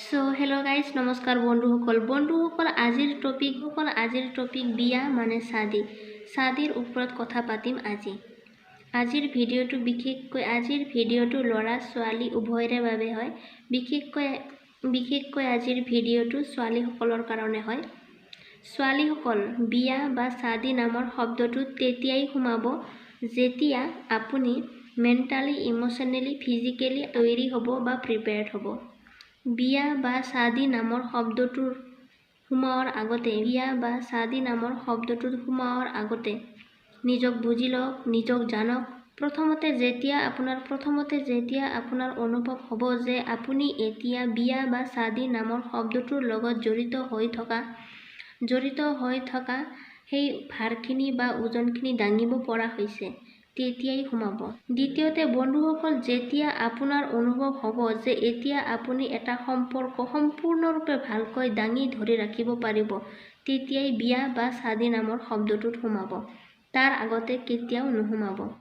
hello guys नमस्कार बंधुসকল আজিৰ topic বিয়া মানে শাদীৰ ওপৰত কথা পাতিম আজিৰ ভিডিঅ'টো ল'ৰা ছোৱালী উভয়ৰে বাবে হয় বিশেষকৈ আজিৰ ভিডিঅ'টো ছোৱালীসকলৰ কাৰণে হয় ছোৱালীসকল বিয়া বা শাদী নামৰ শব্দটো তেতিয়াই সোমাব যেতিয়া আপুনি মেণ্টালি ইমোশনেলি ফিজিকেলি তৈৰি হ'ব বা প্ৰিপেয়াৰ্ড হ'ব বিয়া বা শাদী নামৰ শব্দটোৰ সোমাৱাৰ আগতে নিজক বুজি লওক নিজক জানক প্ৰথমতে যেতিয়া আপোনাৰ অনুভৱ হ'ব যে আপুনি এতিয়া বিয়া বা শাদী নামৰ শব্দটোৰ লগত জড়িত হৈ থকা সেই ভাৰখিনি বা ওজনখিনি দাঙিব পৰা হৈছে তেতিয়াই সোমাব দ্বিতীয়তে বন্ধুসকল যেতিয়া আপোনাৰ অনুভৱ হ'ব যে এতিয়া আপুনি এটা সম্পৰ্ক সম্পূৰ্ণৰূপে ভালকৈ দাঙি ধৰি ৰাখিব পাৰিব তেতিয়াই বিয়া বা শাদী নামৰ শব্দটোত সোমাব তাৰ আগতে কেতিয়াও নোসোমাব